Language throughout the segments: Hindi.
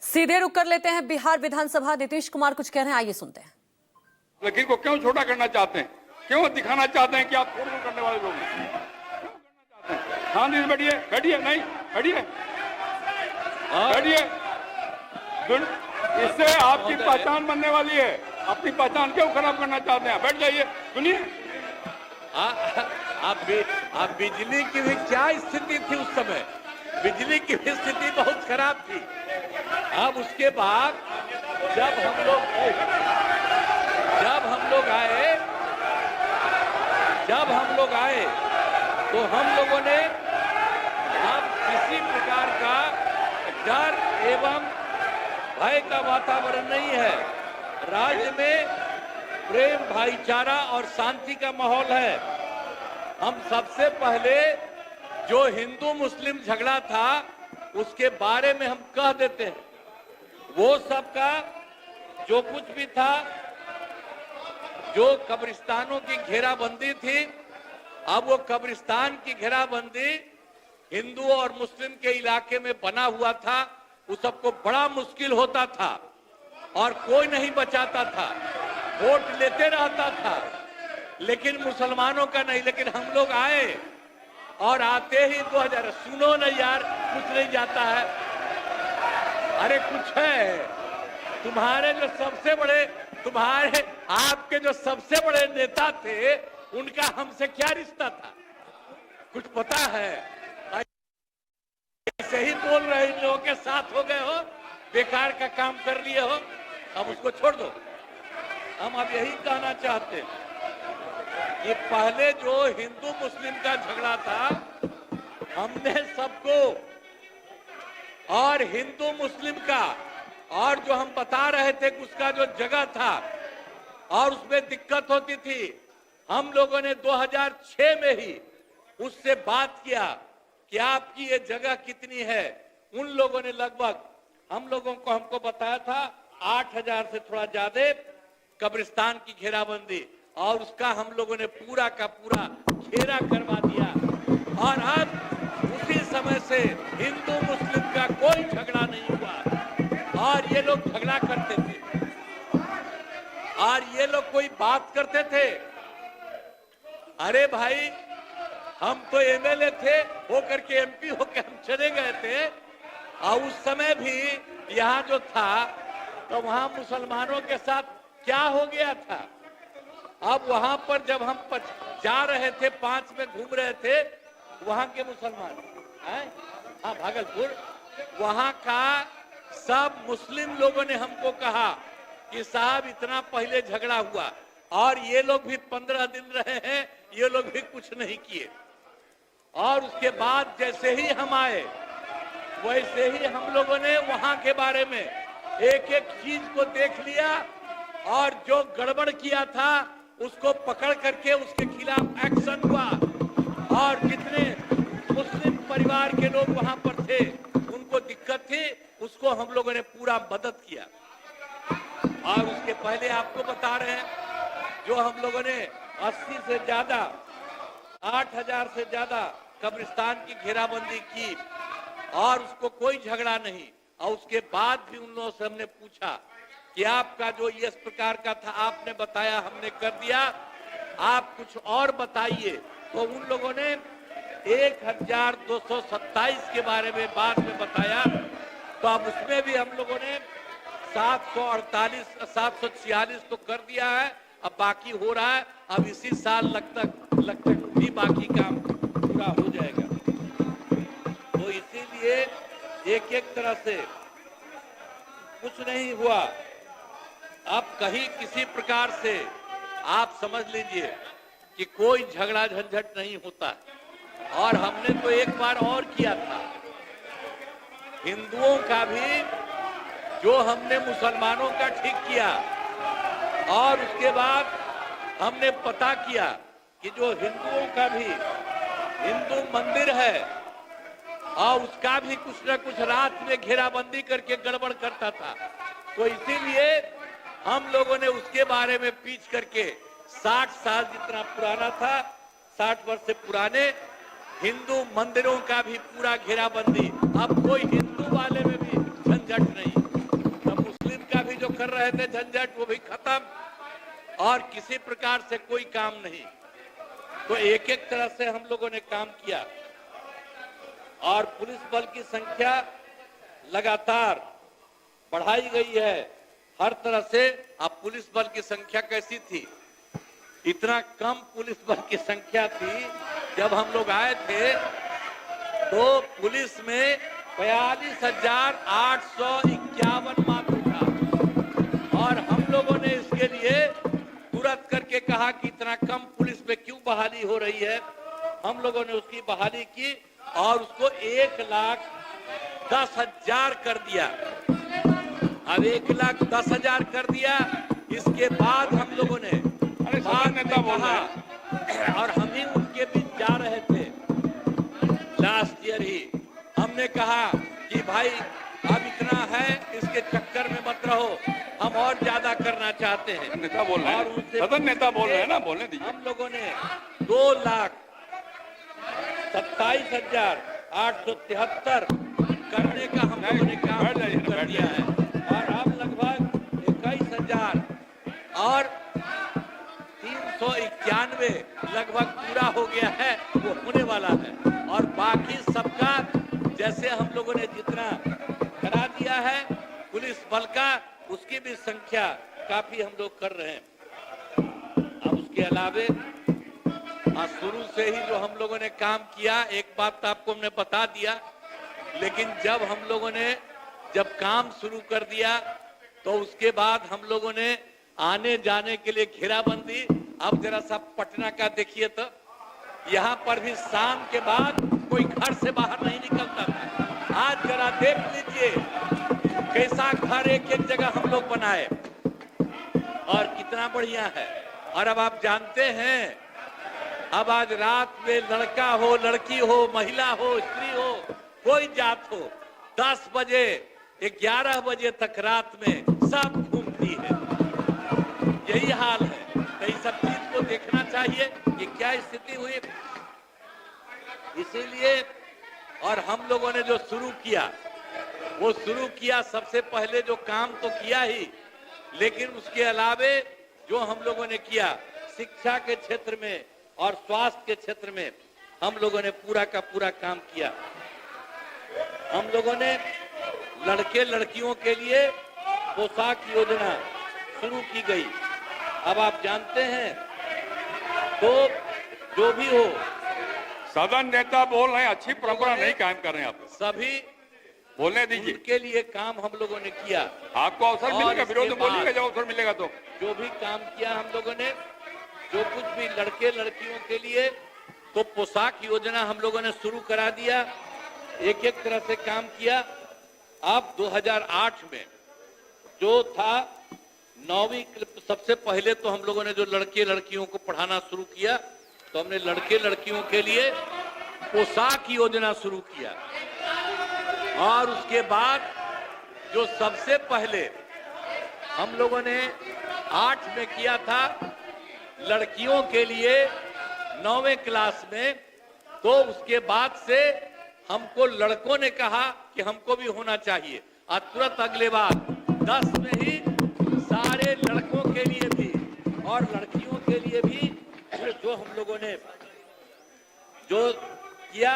सीधे रुक कर लेते हैं बिहार विधानसभा। नीतीश कुमार कुछ कह रहे हैं, आइए सुनते हैं। लकीर को क्यों छोटा करना चाहते हैं? क्यों दिखाना चाहते हैं कि आप फोड़ करने वाले लोग हैं? क्यों करना चाहते हैं? हाँ दीदी बैठिए, बैठिए, नहीं बैठिए, बैठिए। इससे आपकी पहचान बनने वाली है। अपनी पहचान क्यों खराब करना चाहते हैं? बैठ जाइए, सुनिए। आप बिजली की भी क्या स्थिति थी उस समय? बिजली की भी स्थिति बहुत खराब थी। अब उसके बाद जब हम लोग आए तो हम लोगों ने अब किसी प्रकार का डर एवं भय का वातावरण नहीं है। राज्य में प्रेम, भाईचारा और शांति का माहौल है। हम सबसे पहले जो हिंदू मुस्लिम झगड़ा था उसके बारे में हम कह देते हैं। वो सबका जो कुछ भी था, जो कब्रिस्तानों की घेराबंदी थी, अब वो कब्रिस्तान की घेराबंदी हिंदू और मुस्लिम के इलाके में बना हुआ था। उस सबको बड़ा मुश्किल होता था और कोई नहीं बचाता था, वोट लेते रहता था, लेकिन मुसलमानों का नहीं। लेकिन हम लोग आए और आते ही 2000, सुनो ना यार, कुछ नहीं जाता है। अरे कुछ है। तुम्हारे जो सबसे बड़े, आपके जो सबसे बड़े नेता थे, उनका हमसे क्या रिश्ता था? कुछ पता है? ऐसे ही बोल रहे, इन लोगों के साथ हो गए हो, बेकार का काम कर लिए हो, अब उसको छोड़ दो। हम अब यही कहना चाहते हैं कि पहले जो हिंदू मुस्लिम का झगड़ा था, हमने सबको, और हिंदू मुस्लिम का, और जो हम बता रहे थे कि उसका जो जगह था और उसमें दिक्कत होती थी, हम लोगों ने 2006 में ही उससे बात किया कि आपकी ये जगह कितनी है। उन लोगों ने लगभग हमको बताया था 8000 से थोड़ा ज्यादा कब्रिस्तान की घेराबंदी, और उसका हम लोगों ने पूरा का पूरा घेरा करवा दिया। और अब उसी समय से हिंदू मुस्लिम का कोई झगड़ा नहीं हुआ। और ये लोग झगड़ा करते थे और ये लोग कोई बात करते थे। अरे भाई, हम तो एमएलए थे, होकर के एमपी होकर हम चले गए थे। और उस समय भी यहाँ जो था, तो वहां मुसलमानों के साथ क्या हो गया था। अब वहां पर जब हम जा रहे थे, 5 में घूम रहे थे, वहां के मुसलमान, हाँ भागलपुर, वहां का सब मुस्लिम लोगों ने हमको कहा कि साहब इतना पहले झगड़ा हुआ और ये लोग भी 15 दिन रहे हैं, ये लोग भी कुछ नहीं किए। और उसके बाद जैसे ही हम आए, वैसे ही हम लोगों ने वहां के बारे में एक एक चीज को देख लिया, और जो गड़बड़ किया था उसको पकड़ करके उसके खिलाफ एक्शन हुआ। और जितने मुस्लिम परिवार के लोग वहां पर थे, उनको दिक्कत थी, उसको हम लोगों ने पूरा मदद किया। और उसके पहले आपको बता रहे हैं, जो हम लोगों ने 80 से ज्यादा, 8000 से ज्यादा कब्रिस्तान की घेराबंदी की, और उसको कोई झगड़ा नहीं। और उसके बाद भी उन लोगों से हमने पूछा कि आपका जो इस प्रकार का था, आपने बताया, हमने कर दिया, आप कुछ और बताइए। तो उन लोगों ने 1227 के बारे में बाद में बताया। तो अब उसमें भी हम लोगों ने 748, 746 तो कर दिया है, अब बाकी हो रहा है। अब इसी साल लगता भी बाकी काम पूरा हो जाएगा। तो इसीलिए एक तरह से कुछ नहीं हुआ। अब कहीं किसी प्रकार से आप समझ लीजिए कि कोई झगड़ा झंझट नहीं होता। और हमने तो एक बार और किया था, हिंदुओं का भी जो हमने मुसलमानों का ठीक किया, और उसके बाद हमने पता किया कि जो हिंदुओं का भी हिंदू मंदिर है, और उसका भी कुछ न कुछ रात में घेराबंदी करके गड़बड़ करता था। तो इसीलिए हम लोगों ने उसके बारे में पीछ करके 60 साल जितना पुराना था, 60 वर्ष से पुराने हिंदू मंदिरों का भी पूरा घेराबंदी। अब कोई हिंदू वाले में भी झंझट नहीं। रहे थे झंझट, वो भी खत्म, और किसी प्रकार से कोई काम नहीं। तो एक एक तरह से हम लोगों ने काम किया और पुलिस बल की संख्या लगातार बढ़ाई गई है हर तरह से। अब पुलिस बल की संख्या कैसी थी? इतना कम पुलिस बल की संख्या थी, जब हम लोग आए थे तो पुलिस में 42,851 मात्र था, और हम लोगों ने इसके लिए तुरंत करके कहा कि इतना कम पुलिस में क्यों बहाली हो रही है। हम लोगों ने उसकी बहाली की और उसको 1,10,000 कर दिया। अब 1,10,000 कर दिया। इसके बाद हम लोगों ने बाद में कहा, और हम ही उनके बीच जा रहे थे लास्ट ईयर ही, हमने कहा कि भाई अब इतना है, इसके चक्कर में मत रहो, हम और ज्यादा करना चाहते हैं। नेता बोल रहे हैं, सदन नेता बोल रहे हैं ना, बोलने दीजिए। हम लोगों ने 2,27,873 करने का हम लोगों ने काम कर दिया है, और अब लगभग 21,000 और 391 लगभग पूरा हो गया है, वो होने वाला है। और बाकी सबका जैसे हम लोगों ने जितना करा दिया है पुलिस बल का, उसकी भी संख्या काफी हम लोग कर रहे हैं। अब उसके अलावे शुरू से ही जो हम लोगों ने काम किया, एक बात तो आपको हमने बता दिया, लेकिन जब हम लोगों ने काम शुरू कर दिया तो उसके बाद हम लोगों ने आने जाने के लिए घेराबंदी। अब जरा सा पटना का देखिए तो यहाँ पर भी शाम के बाद कोई घर से बाहर नहीं निकलता था। आज जरा देख लीजिए कैसा घर एक एक जगह हम लोग बनाए और कितना बढ़िया है। और अब आप जानते हैं, अब आज रात में लड़का हो, लड़की हो, महिला हो, स्त्री हो, कोई जात हो, 10 बजे 11 बजे तक रात में सब घूमती है। यही हाल है। तो इस सब चीज को देखना चाहिए कि क्या स्थिति हुई। इसीलिए और हम लोगों ने जो शुरू किया, वो शुरू किया सबसे पहले जो काम तो किया ही, लेकिन उसके अलावे जो हम लोगों ने किया शिक्षा के क्षेत्र में और स्वास्थ्य के क्षेत्र में हम लोगों ने पूरा का पूरा काम किया। हम लोगों ने लड़के लड़कियों के लिए पोशाक योजना शुरू की गई। अब आप जानते हैं, तो जो भी हो, सदन नेता बोल रहे हैं, अच्छी परंपरा नहीं कायम कर रहे हैं आप। सभी बोलने दीजिए। उनके लिए काम हम लोगों ने किया। आपको अवसर मिलेगा, विरोध में बोलिएगा जब अवसर मिलेगा तो। जो भी काम किया हम लोगों ने, जो कुछ भी लड़के लड़कियों के लिए, तो पोशाक योजना हम लोगों ने शुरू करा दिया। एक एक तरह से काम किया। अब 2008 में जो था 9वीं, सबसे पहले तो हम लोगों ने जो लड़के लड़कियों को पढ़ाना शुरू किया, तो हमने लड़के लड़कियों के लिए पोशाक योजना शुरू किया। और उसके बाद जो सबसे पहले हम लोगों ने 8 में किया था लड़कियों के लिए 9वें क्लास में, तो उसके बाद से हमको लड़कों ने कहा कि हमको भी होना चाहिए, और तुरंत अगले बार 10 में ही सारे लड़कों के लिए भी और लड़कियों के लिए भी जो हम लोगों ने जो किया,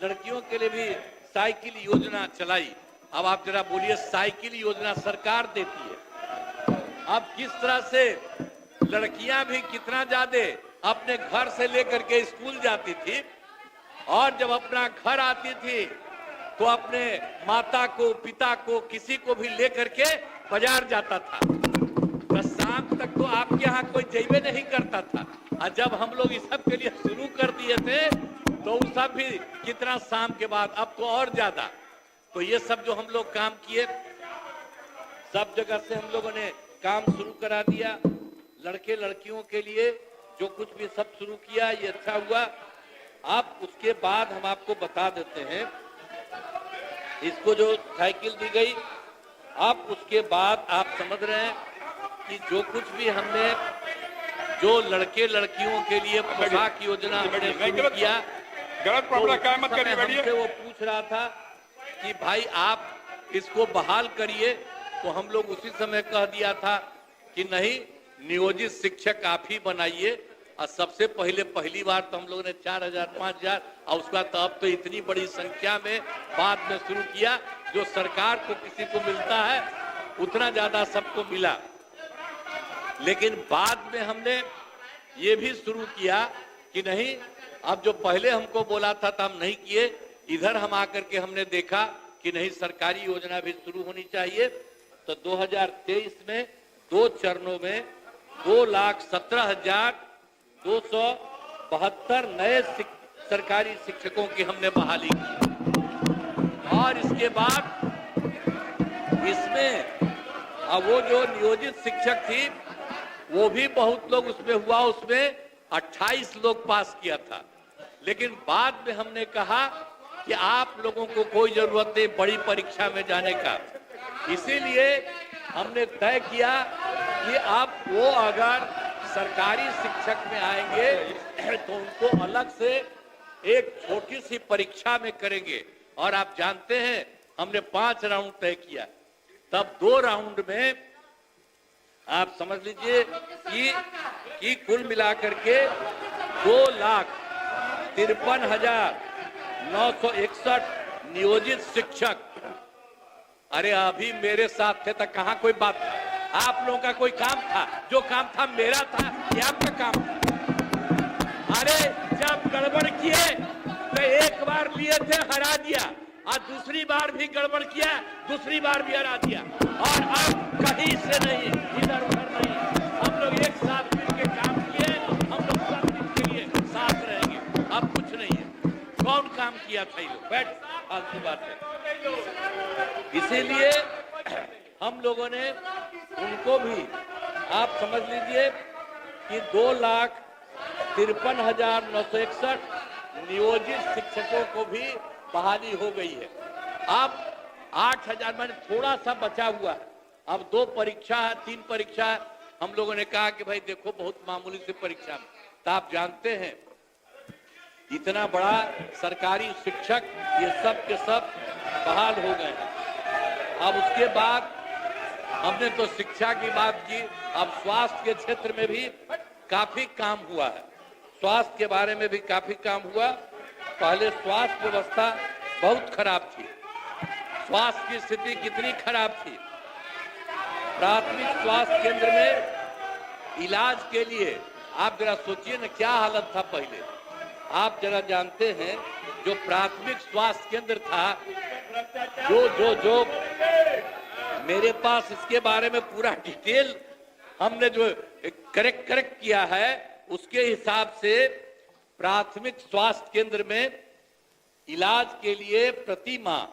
लड़कियों के लिए भी साइकिल योजना चलाई। अब आप जरा बोलिए, साइकिल योजना सरकार देती है। अब किस तरह से लड़कियां भी कितना ज्यादा अपने घर से लेकर के स्कूल जाती थी, और जब अपना घर आती थी तो अपने माता को, पिता को, किसी को भी लेकर के बाजार जाता था। तो शाम तक तो आपके यहाँ कोई जैबे नहीं करता था। और जब हम लोग इस सब के लिए शुरू कर दिए थे, तो उस सब भी कितना शाम के बाद, अब तो और ज्यादा। तो ये सब जो हम लोग काम किए, सब जगह से हम लोगों ने काम शुरू करा दिया। लड़के लड़कियों के लिए जो कुछ भी सब शुरू किया, ये अच्छा हुआ। अब उसके बाद हम आपको बता देते हैं, इसको जो साइकिल दी गई, अब उसके बाद आप समझ रहे हैं कि जो कुछ भी हमने जो लड़के लड़कियों के लिए पोशाक योजना हमने शुरू किया, गलत प्रॉब्लम काय मत करिए। हमसे वो पूछ रहा था कि भाई आप इसको बहाल करिए, तो हम लोग उसी समय कह दिया था कि नहीं, नियोजित शिक्षक आप ही बनाइए। और सबसे पहली बार तो हम लोगों ने 4000 5000 और उसका तो अब तो इतनी बड़ी संख्या में बाद में शुरू किया। जो सरकार को किसी को मिलता है उतना ज्यादा सबको मिला। लेकिन बाद में हमने ये भी शुरू किया कि नहीं, अब जो पहले हमको बोला था तो हम नहीं किए। इधर हम आकर के हमने देखा कि नहीं, सरकारी योजना भी शुरू होनी चाहिए। तो 2023 में 2 चरणों में 2,17,272 नए सरकारी शिक्षकों की हमने बहाली की। और इसके बाद इसमें अब वो जो नियोजित शिक्षक थी वो भी बहुत लोग उसमें हुआ, उसमें 28 लोग पास किया था। लेकिन बाद में हमने कहा कि आप लोगों को कोई जरूरत नहीं बड़ी परीक्षा में जाने का। इसीलिए हमने तय किया कि आप वो अगर सरकारी शिक्षक में आएंगे तो उनको अलग से एक छोटी सी परीक्षा में करेंगे। और आप जानते हैं हमने 5 राउंड तय किया। तब 2 राउंड में आप समझ लीजिए कि कुल मिलाकर के 2,53,961 नियोजित शिक्षक। अरे अभी मेरे साथ थे तो कहां कोई बात था? आप लोगों का कोई काम था? जो काम था मेरा था या आपका काम था? अरे जब गड़बड़ किए तो एक बार लिए थे, हरा दिया, और दूसरी बार भी गड़बड़ किया, दूसरी बार भी हरा दिया। और अब कहीं से नहीं, इधर उधर नहीं, हम लोग एक साथ मिलकर काम किए। हम लोग सब दिन के लिए साथ रहेंगे। अब कुछ नहीं है। कौन काम किया था? ये लोग बैठ, फालतू बात है। इसीलिए हम लोगों ने उनको भी आप समझ लीजिए कि 2,53,961 नियोजित शिक्षकों को भी बहाली हो गई है। अब 8,000 मैंने थोड़ा सा बचा हुआ है। अब 2 परीक्षा है, 3 परीक्षा है। हम लोगों ने कहा कि भाई देखो बहुत मामूली सी परीक्षा में, तो आप जानते हैं इतना बड़ा सरकारी शिक्षक ये सब के सब बहाल हो गए। अब उसके बाद हमने तो शिक्षा की बात की, अब स्वास्थ्य के क्षेत्र में भी काफी काम हुआ है। स्वास्थ्य के बारे में भी काफी काम हुआ। पहले स्वास्थ्य व्यवस्था बहुत खराब थी। स्वास्थ्य की स्थिति कितनी खराब थी? प्राथमिक स्वास्थ्य केंद्र में इलाज के लिए आप जरा सोचिए ना क्या हालत था पहले। आप जरा जानते हैं जो प्राथमिक स्वास्थ्य केंद्र था, जो मेरे पास इसके बारे में पूरा डिटेल हमने जो करेक्ट किया है, उसके हिसाब से प्राथमिक स्वास्थ्य केंद्र में इलाज के लिए प्रति माह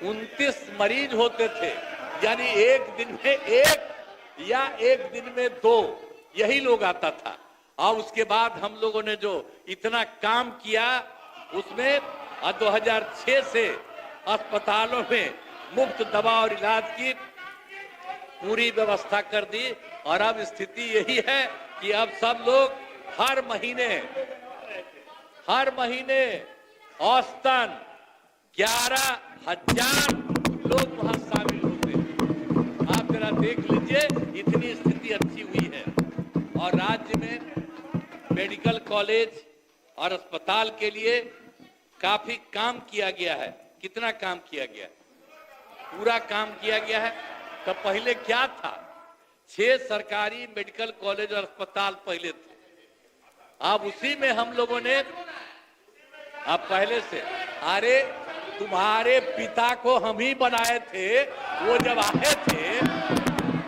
29 मरीज होते थे। यानी एक दिन में 1 या एक दिन में 2 यही लोग आता था। और उसके बाद हम लोगों ने जो इतना काम किया उसमें 2006 से अस्पतालों में मुफ्त दवा और इलाज की पूरी व्यवस्था कर दी। और अब स्थिति यही है कि अब सब लोग हर महीने औसतन 11,000 लोग वहां शामिल होते हैं। आप जरा देख लीजिए, इतनी स्थिति अच्छी हुई है। और राज्य में मेडिकल कॉलेज और अस्पताल के लिए काफी काम किया गया है। कितना काम किया गया? पूरा काम किया गया है। तो पहले क्या था? 6 सरकारी मेडिकल कॉलेज और अस्पताल पहले थे। अब उसी में हम लोगों ने अब पहले से, अरे तुम्हारे पिता को हम ही बनाए थे, वो जब आए थे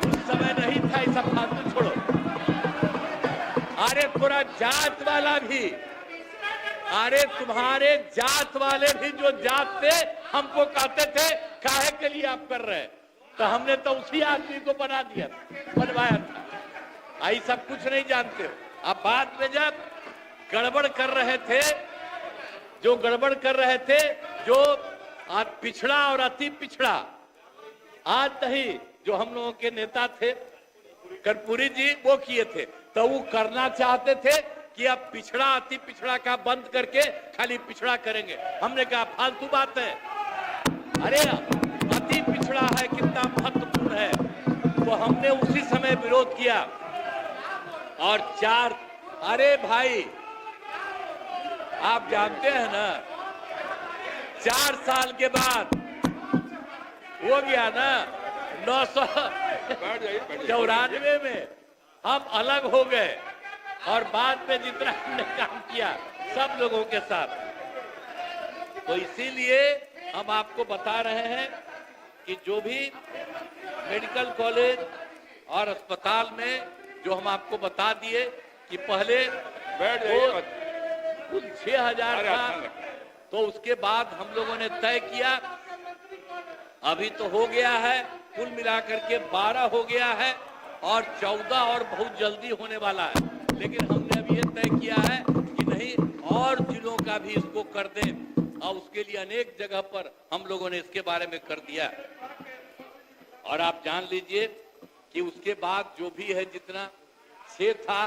उस समय नहीं था। ऐसा फालतू छोड़ो। अरे पूरा जात वाला भी, अरे तुम्हारे जात वाले भी जो जात थे हमको कहते थे काहे के लिए आप कर रहे हैं, तो हमने तो उसी आदमी को बना दिया, बनवाया था। आई सब कुछ नहीं जानते हो। अब बाद में जब गड़बड़ कर रहे थे, जो आज पिछड़ा और अति पिछड़ा, आज नहीं, जो हम लोगों के नेता थे कर्पूरी जी वो किए थे, तो वो करना चाहते थे कि अब पिछड़ा अति पिछड़ा का बंद करके खाली पिछड़ा करेंगे। हमने कहा फालतू बात है। अरे अति पिछड़ा है कितना महत्वपूर्ण विरोध किया और 4, अरे भाई आप जानते हैं ना, 4 साल के बाद हो गया ना 994 में हम अलग हो गए और बाद में जितना हमने काम किया सब लोगों के साथ। तो इसीलिए हम आपको बता रहे हैं कि जो भी मेडिकल कॉलेज और अस्पताल में जो हम आपको बता दिए कि पहले कुल 6000 था, तो उसके बाद हम लोगों ने तय किया, अभी तो हो गया है, कुल मिलाकर के 12 हो गया है और 14 और बहुत जल्दी होने वाला है। लेकिन हमने अभी ये तय किया है कि नहीं, और जिलों का भी इसको कर दें और उसके लिए अनेक जगह पर हम लोगों ने इसके बारे में कर दिया। और आप जान लीजिए कि उसके बाद जो भी है, जितना 6 था,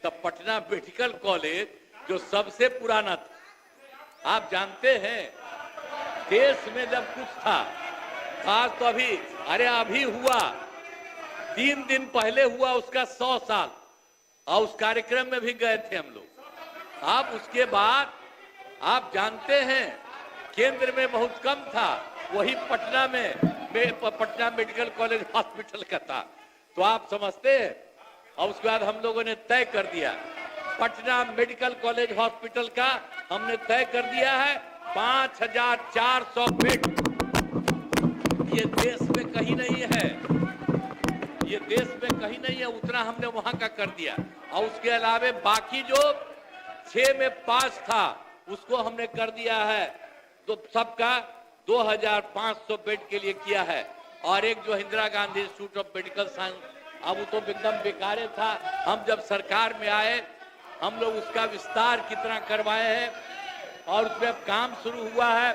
तब पटना मेडिकल कॉलेज जो सबसे पुराना था, आप जानते हैं देश में जब कुछ था खास, तो अभी हुआ 3 दिन पहले हुआ उसका 100 साल, और उस कार्यक्रम में भी गए थे हम लोग। आप उसके बाद आप जानते हैं केंद्र में बहुत कम था, वही पटना मेडिकल कॉलेज हॉस्पिटल का था। तो आप समझते हैं, और उसके बाद हम लोगों ने तय कर दिया पटना मेडिकल कॉलेज हॉस्पिटल का हमने तय कर दिया है 5400 बेड। ये देश में कहीं नहीं है, ये देश में कहीं नहीं है, उतना हमने वहां का कर दिया। और उसके अलावा बाकी जो 6 में 5 था उसको हमने कर दिया है, तो सबका 2500 बेड के लिए किया है। और एक जो Indira Gandhi institute of medical science, अब वो तो एकदम बेकार था, हम जब सरकार में आए हम लोग उसका विस्तार कितना करवाए हैं और उसमें अब काम शुरू हुआ है।